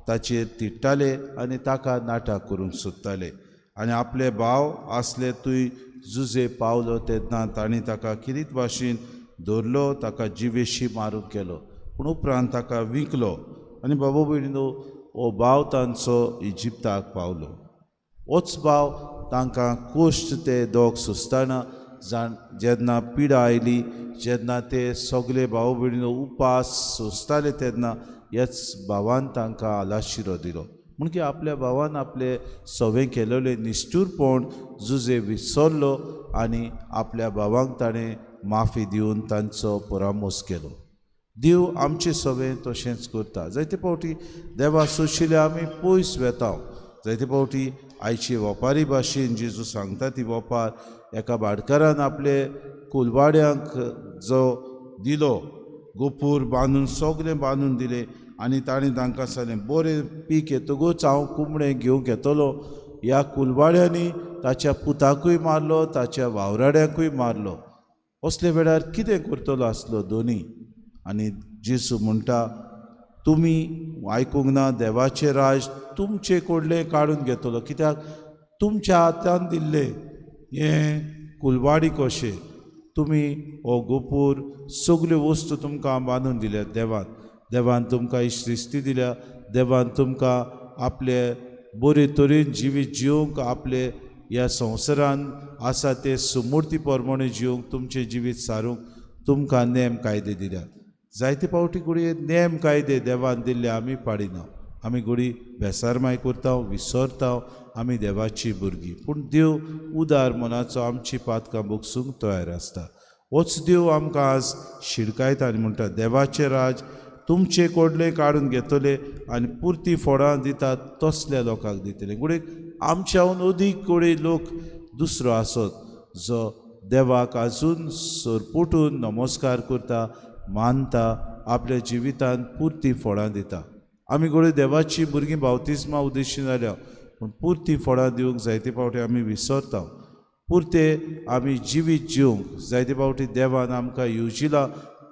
ताचेर तिडटाले आनी ताका नाटक करूंक सोदताले. आनी आपले भाव आसले थंय जुजे पावलो तेन्ना तांणी ताका किरीत भाशेन धरलो, ताका जिवेशी मारूंक गेलो, पूण उपरांत ताका विकलो. आनी बाबा भयणीनो, हो भाव तांचो इजिप्ताक पावलो. होच भाव तांकां कोश्ट ते दोग सोंसतना जेन्ना पिडा आयली, जेन्ना ते सगळे भाव भयणीनो उपास सोंसताले तेन्ना ह्याच भावान तांकां आलाशिरो दिलो. म्हणजे आपल्या भावान आपले सवें केलेले निश्ठूरपण जुजे विसरलो आनी आपल्या भावांक ताणें माफी दिवन तांचो परामोस केलो. देव आमचे सवें तशेंच करता. जायते फावटी देवा सोशिल्ले आमी पयस वेता. जायते फावटी आयची ओपारी भाशेन जेजू सांगता ती ओपार एका भाटकारान आपले कुलवाड्यांक जो दिलो, गोपूर बांदून सगळें बांदून दिलें आनी ताणें तांकां सांगलें, बरें पीक येतकूच हांव कुंबडें घेवंक येतलो. ह्या कुलवाड्यांनी ताच्या पुताकूय मारलो, ताच्या वावराड्यांकूय मारलो. असले वेळार कितें करतलो आसलो दोनी? आनी जेजू म्हणटा, तुमी आयकूंक ना, देवाचें राज तुमचे कडलें काडून घेतलो, कित्याक तुमच्या हातान दिल्ले हें कुलवाडी कशें. तुमी हो गोपूर सगल्यो वस्तू तुमकां बांदून दिल्यात देवान तुमकां इश्टिस्ती दिल्या, देवान तुमकां आपले बरे तरेन जिवीत जिवंक, आपले ह्या संवसारान आसा ते सुमूर्ती प्रमाणे जिवंक, तुमचें जिवीत सारूंक तुमकां नेम कायदे दिल्यात. जायते फावटी घडये नेम कायदे देवान दिल्ले आमी पाडिना. आमी घडी बेसारमाय करता, विसरता, आमी देवाची भुरगीं. पूण देव उदार मनाचो आमची पातकां बोगसूंक तयार आसता. होच देव आमकां आज शिडकायता आनी म्हणटा, देवाचें राज तुमचे कडलें काडून घेतले आनी पुर्ती फोडां दितात तसल्या लोकांक दितले. घडये आमच्याहून अदीक घडये लोक दुसरो आसत जो देवाक आजून सरपुटून नमस्कार करता, मानता, आपल्या जिवितांत पुर्ती फोडां दिता. आमी घडये देवाची भुरगीं बावतिस्मा उद्देशीन जाल्या, पूण पुर्ती फोडां दिवंक जायते फावटी आमी विसरता. पुर्ते आमी जिवीत जिवंक जायते फावटी देवान आमकां येवजिलां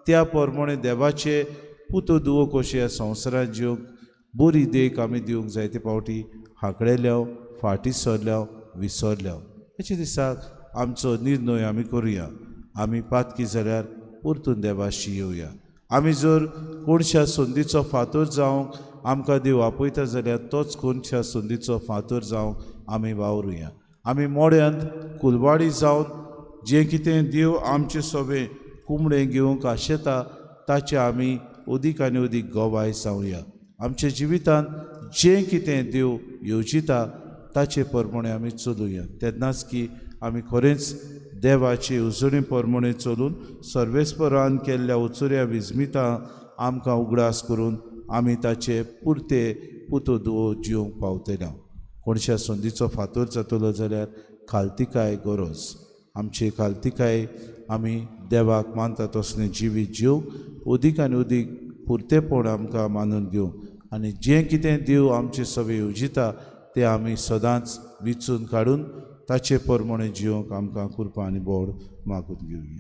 त्या प्रमाणे देवाचे पुतो दुवो कशें ह्या संवसारांत जिवंक बरी देख आमी दिवंक जायते फावटी हाकडेल्या, फाटीं सरल्या, विसरल्या. हेचे दिसाक आमचो निर्णय आमी करुया आमी पातकी जाल्यार परतून देवाशी येवया. आमी जर कोणश्या संदीचो फातर जावंक आमकां देव आपयता जाल्यार तोच कोणश्या संदीचो फातर जावंक आमी वावरुया. आमी मोड्यांत कुलवाडी जावन जें कितें देव आमचे सोबे कुमडें घेवंक आशेता ताचे आमी अदीक आनी अदीक गोवाय जावया. आमच्या जिवितांत जें कितें देव येवजिता ताचे प्रमाणे आमी चलुया. तेन्नाच की आमी खरेंच देवाचे उजळे प्रमाणे चलून सर्वेस्परान केल्ल्या उचुऱ्या विजमितां आमकां उगडास करून आमी ताचे पुरते पुतो दुवो जिवंक पावतल्या. कोणश्या संदीचो फातर जातलो जाल्यार खालतिकाय गरज. आमची खालतिकाय आमी देवाक मानता तसलें जिवीत जिवंक अदीक आनी अदीक पुरतेपण आमकां मानून घेवंक आनी जें कितें देव आमचे सवे येवजिता तें आमी सदांच विचून काडून ताचे प्रमाणे जिवंक आमकां कृपा आनी बोड मागून घेवया.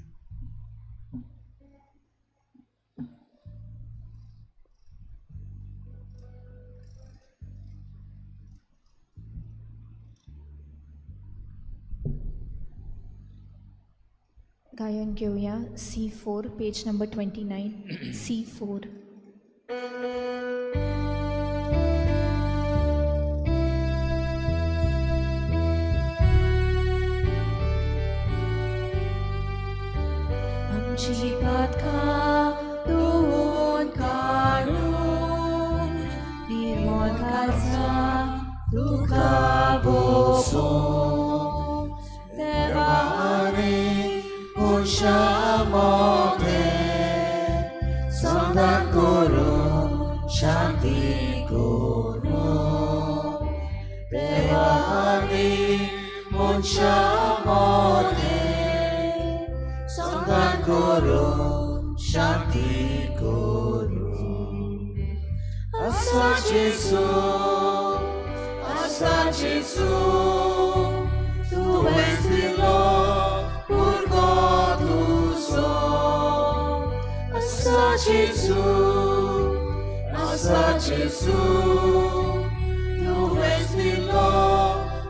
गायन घेऊया C4 पेज नंबर 29 C4. आमची पातकां धुवून काडून निर्मळ काळजां तुका भोगून देवाने कोणशा मोदें संदान करून शांती करून देवाने कोणशा मोदें संदान करून शांती करून आसा जेसू तुवें दिलो पुरगो तुजो आसा जेसू तुवें दिलो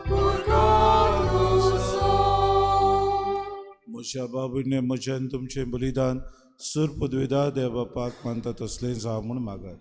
पुरगो तुजो. म्हज्या बाबूने म्हज्यान तुमचें बलिदान सूर पदवेदार देव बापाक मानता तसलें जावं म्हूण मागात.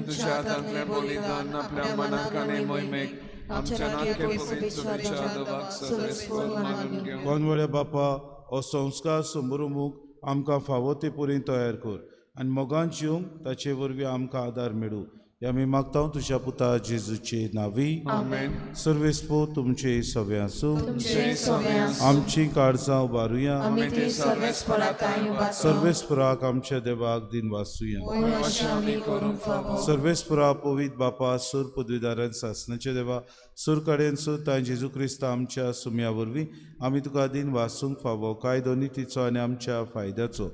तुझ्या हातांतलें बलिदान आपल्या मनाक आनी मोहिमेक आमच्या नाटके पवित्र देवाक सर्वेस्पर मानून घेवं. कोणवळ्या बापा हो संस्कार समरुमूक आमकां फावो ते परीन तयार कर आनी मोगान जिवंक ताचे वरवीं आमकां आदार मेळूं. हे आमी मागता तुज्या पुता जेजूचे नांवी. आमेन. सर्वेस्पो तुमचे सवे आसूं. तुमचे सवे आसूं. आमची काळजां उबारुया. आमी ती सर्वेस्पराताय उबारता. सर्वेस्पराक आमच्या देवाक दिन वाचुया. अशें आमी करूंक फावो. सर्वेस्परा पवित्र बापा सूर पदवीदारान सासणाचे देवा सूर कडेन सूर तां जेजू क्रिस्त आमच्या सुम्या वरवीं आमी तुका दिन वाचूंक फावो कायदो नितीचो आनी आमच्या फायद्याचो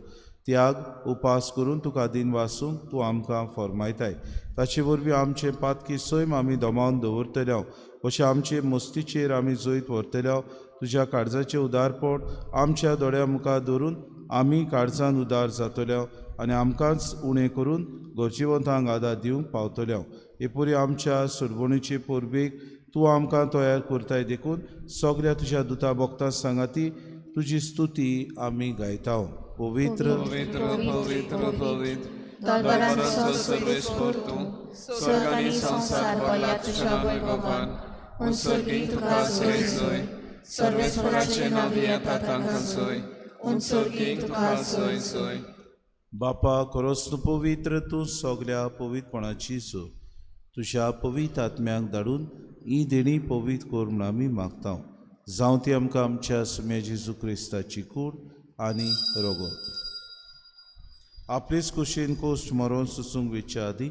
त्याग उपास करून तुका दिन वाचूंक तूं आमकां फरमायताय. ताचे वरवीं आमचे पातकी सैम आमी दोमावन दवरतल्या अशें आमचे मस्तीचेर आमी जैत व्हरतल्या. तुज्या काळजाचें उदारपण आमच्या दोळ्या मुखार दवरून आमी काळजान उदार जातल्या आनी आमकांच उणें करून गरजेवंतांक आदार दिवंक पावतल्या. हे परी आमच्या सुरवणीचे परबेक तूं आमकां तयार करताय देखून सगळ्या तुज्या दुता भक्तां सांगाती तुजी स्तुती आमी गायता. पवित्र पवित्र पवित्र पवित्र दरबारांचो सर्वेस्पर तूं स्वर्ग आनी संसार पळया तुज्या वैभवान उंचरगी तुका जय जय सर्वेस्पराचे नांवी येता तांकां जय उंचरगी तुका जय जय. बापा खरोच तूं पवित्र तूं सगळ्या पवित्रपणाची सोय तुज्या पवित्र आत्म्याक धाडून ही देणी पवित्र कर म्हूण आमी मागता. जावं ती आमकां आमच्या सुम्या जेजू क्रिस्ताची कूड आनी रोगोत. आपलेच कुशीन कोश्ट मरोन सुसूंक वेच्या आदी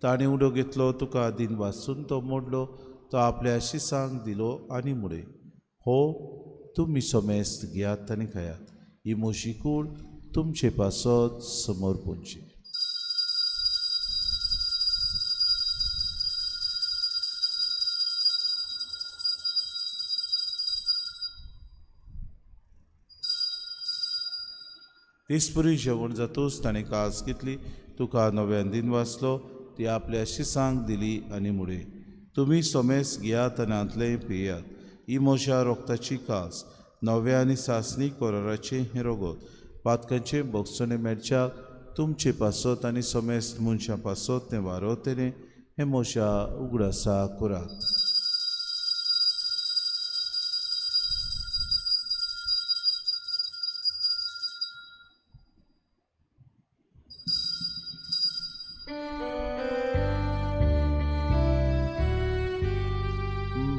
ताणें उडो घेतलो तुका दिन वाचून तो मोडलो तो आपल्या शिसांक दिलो आनी मुडे. हो तुमी सोमेस्त घेयात आनी खायात. ही मोशी कूड तुमचे पासत समोर पोंची. तिसपुरी जेवण जातूच ताणें कास घेतली तुका नव्यान दिन वाचलो ती आपल्या शिसांक दिली आनी मुडे. तुमी सोमेस घेयात आनी आंतलें पियात. ही म्हज्या रोगताची कास नव्या आनी सासणीक कोराराचे हे रोगोत पातकांचे बोगसोने मेळच्या तुमचे पासत आनी समेस्त मनशां पासत तें वारोतेने हे मोशा उगडासा कोरात.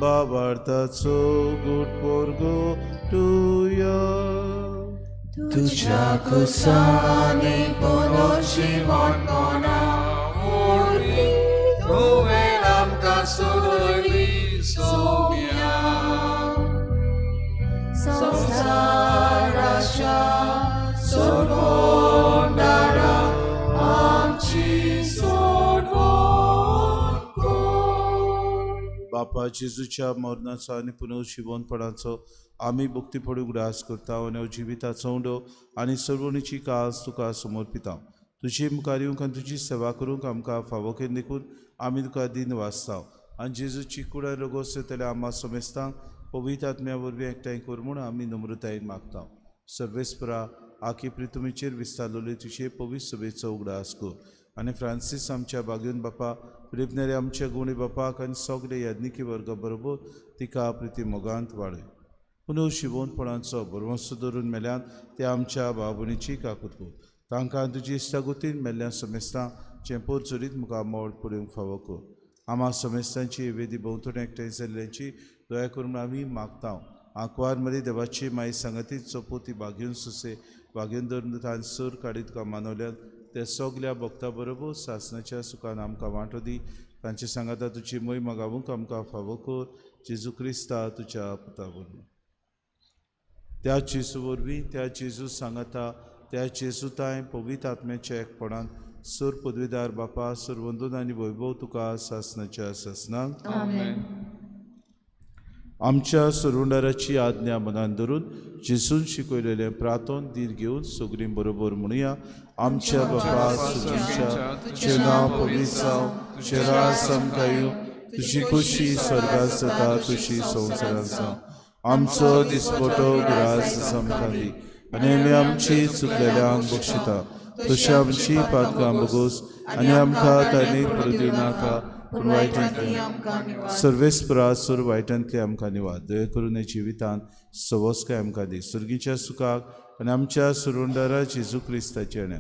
बाबार्थाचो गूड पोरगो तुया तुझ्या कुसाने पोरोशिवणपणा मोरली तुवें आमकां सोडली सोम्या संसाराच्या सोडून दारा आमची सोडवण कर. बापा जेजूच्या मरणाचो आनी पुनर्शिवणपणाचो आमी भक्ती पडू उगडास करता आनी जिविताचो उंडो आनी सर्वणीची कास तुका समर्पिता. तुजी मुखार येवंक आनी तुजी सेवा करूंक आमकां फावो केन्न देखून आमी तुका दिन वाचता आनी जेजूची कुडाय रगोस येतल्या आम्हा समेस्तांक पवित्र आत्म्या वरवीं एकठांय कर म्हूण आमी नम्रतायेन मागता. सर्वेस्परा आखी प्रितुमेचेर विस्तारलोले तुजे पवित्र सभेचो उगडास कर आनी फ्रांसीस आमच्या बागेवन बापा फिलिपनेरे आमच्या गुणी बापाक आनी सगळे याज्ञिकी वर्गा बरोबर तिका प्रिती मोगांत वाडय. पुनर्शिवणपणाचो बरवंसो धरून मेल्यान ते आमच्या भावभयणीची काकूत कर. तांकां तुजी इश्टागुतीन मेल्ल्या समेस्तां चेंपोर चोरीत मुखार मोड पडूंक फावो कर. आम्हा समेस्तांची वेदी भोंवतणी एकठांय जाल्ल्यांची दया करून आमी मागता. आंकवार मरी देवाची माई सांगातीत चोपोती बागेवन सुसे बागेवन धरून तांचे सूर काडीत तुका मानवल्यान त्या सगल्या भक्तां बरोबर सासणाच्या सुखान आमकां वांटो दी. तांचे सांगाता तुजी मोय मागावूंक आमकां फावो कर. जेजू क्रिस्ता तुज्या पुता वरवीं त्या जेजू वरवीं त्या जेजू सांगाता त्या जेजूताय पवित्र आत्म्याच्या एकपणान सूर पदवीदार बापा सर्वंदून आनी वैभव तुका सासणाच्या सासणांक आमच्या सुरुंडाराची आज्ञा मनान धरून जेजून शिकयलेलें प्रार्थोन दीर घेवन सगळीं बरोबर म्हणुया. आमच्या बापा सुजीच्या तुजें नांव पवित्र जावं, तुजें राज समकायूं, तुजी खुशी स्वर्गांत जाता तुजी संवसारांत जावं. आमचो दिसपटो ग्रास समकाली आनी आमी आमची चुकलेल्यांक बक्षिता. तशी आमची पातकां बगोस आनी आमकां ताणीक पडूं नाका पूण वायटांतली सर्वेस्परा सूर वायटांतली आमकां निवाद. दया करून हे जिवितांत सवस्काय आमकां दी. सुर्गीच्या सुखाक आनी आमच्या सुरुंडारा जेजू क्रिस्ताचे आण्या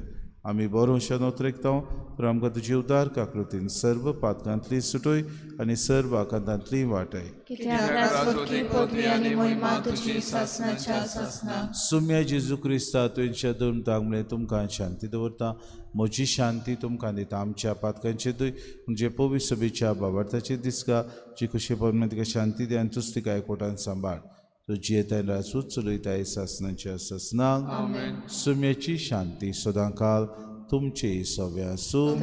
आमी बरो वशान उतरेकता. तर आमकां तुजी उदार काकृतीन सर्व पातकांतली सुटोय आनी सर्व आकांतांतली वाटाय. सुम्या जेजू क्रिस्ता तुमच्या दोन तांगणे तुमकां शांती दवरता. म्हजी शांती तुमकां दिता. आमच्या पातकांचे दुय म्हणजे पवित्र सभेच्या बाबार्थाचे दिसका जी खुशी पडून तिका शांती दी आनी तुज तिका एकवटान सांबाळ. तुजी येताय रासूच चलयताय सासणाच्या सासणांक. सुम्याची शांती सदांकाल तुमचे सव्या आसूं.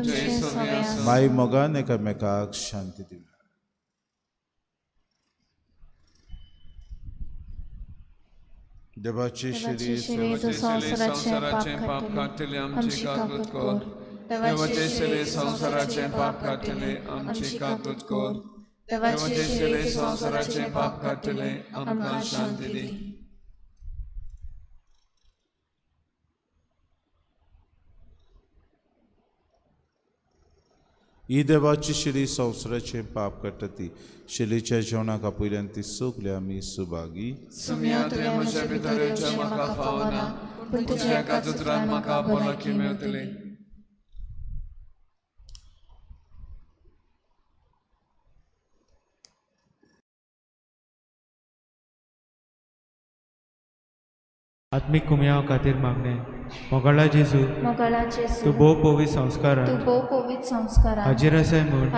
माय मोगान एकामेकाक शांती दिवया. देवाची शिरी संसाराचे पाप काढले आमची काकूत कर. देवाचे शिरी संसाराचे पाप काढले आमची काकूत कर. देवाचे शिरी संसाराचे पाप काढले आमकां शांती दी. ही देवाची शिरी संवसाराचे पाप काडटा. शिलीच्या जेवणाक पयल्यान ती सगली आमी सुभागी. सुम्या तुवें म्हज्या भितर येवचें म्हाका फावना पूण तुज्या एका उतरान म्हाका भलायकी मेळटली. आत्मिक कुमयाव खातीर मागणे. मोगाळा जेजू तूं भोव पवित्र संस्कारांत हाजीर आसाय म्हूण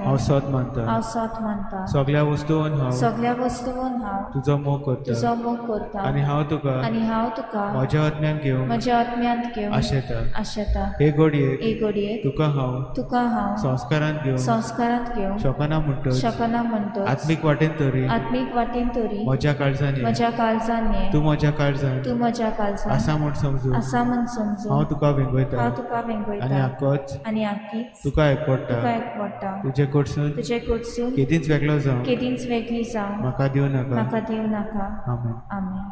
हांव सोत मानता. सगळ्या वस्तूंत हांव तुजो मोग करता आनी हांव तुका म्हज्या आत्म्यांत घेवंक आशेता. हे घडयेक तुका हांव संस्कारांत घेवन शकना म्हणटच आत्मीक वाटेन तरी म्हज्या काळजांत तूं म्हज्या काळजांत आसा म्हूण समजून समजूं आसा म्हूण समजूं हांव तुका वेंगयता हांव तुका आनी वेंगयता आकोच आनी आखीच तुका एकपडटा तुका एकवटा तुजे कडसून तुजे कडसून केदींच वेगळो जावं केदींच वेगळी जावं म्हाका दिवं नाका म्हाका दिवं नाका आमेन आमेन.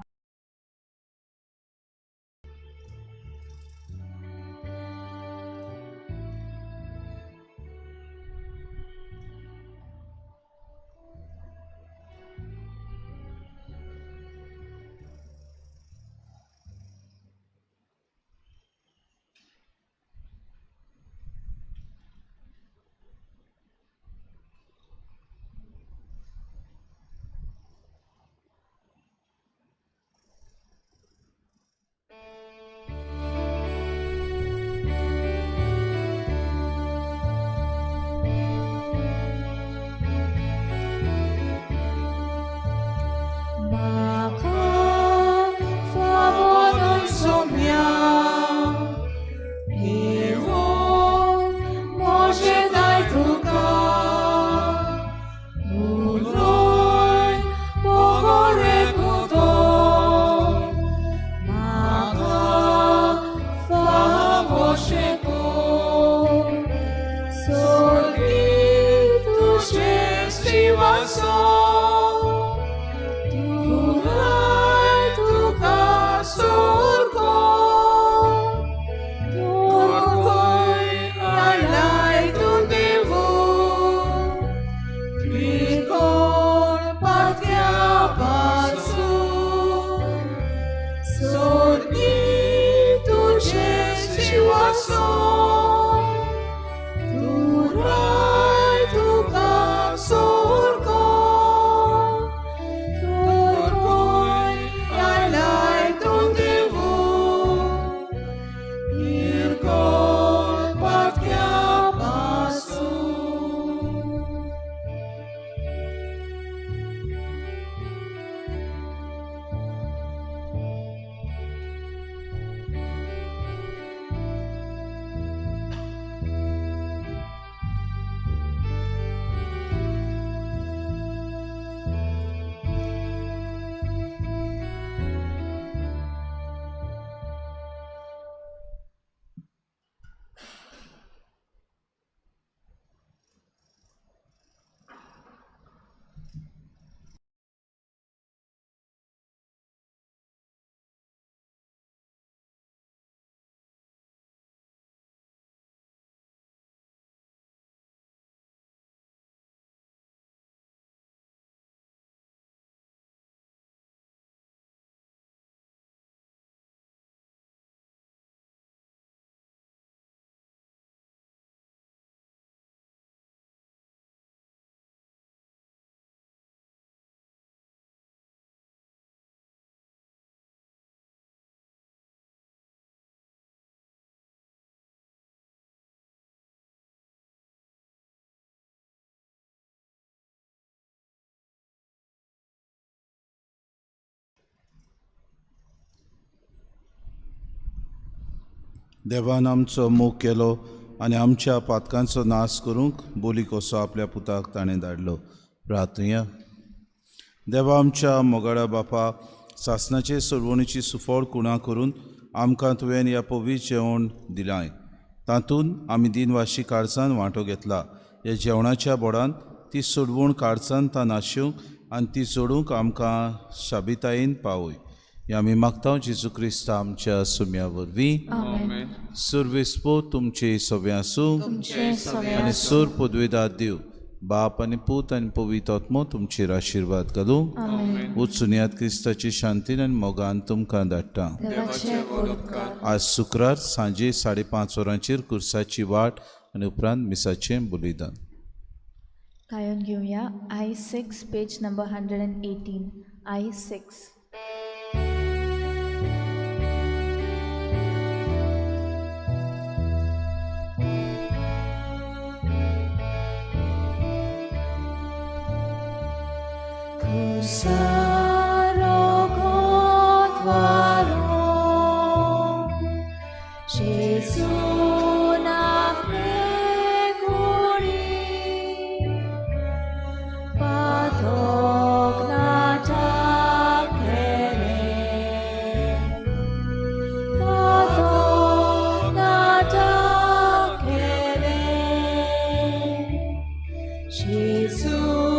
देवान आमचो मोग केलो आनी आमच्या पातकांचो नाश करूंक बोली कसो आपल्या पुताक ताणें धाडलो. प्रार्थया. देवा, आमच्या मोगाळ्या बापा, सासणाचे सोडवणीची सुफोळ कुणां करून आमकां तुवें ह्या पवित्र जेवण दिलाय. तातूंत आमी दिनवाशी काळजान वांटो घेतला. ह्या जेवणाच्या बोडान ती सोडवण काळजान ता नाशूंक आनी ती सोडूंक आमकां शाबितायेन पावय. हे आमी मागता जेजू क्रिस्त आमच्या सुम्या वरवीं. सुरवेस्पो तुमचे सगळे आसूं आनी सूर पदवेदार दिव बाप आनी पूत आनी पवित्र आत्मो तुमचेर आशिर्वाद घालूं. उत्सुन्यात क्रिस्ताची शांतीन आनी मोगान तुमकां धाडटा. आज शुक्रार सांजे 5:30 वरांचेर कुर्साची वाट आनी उपरांत मिसाचें बलिदान. कायन घेवया I6 page number 118. I6. Oh जेजू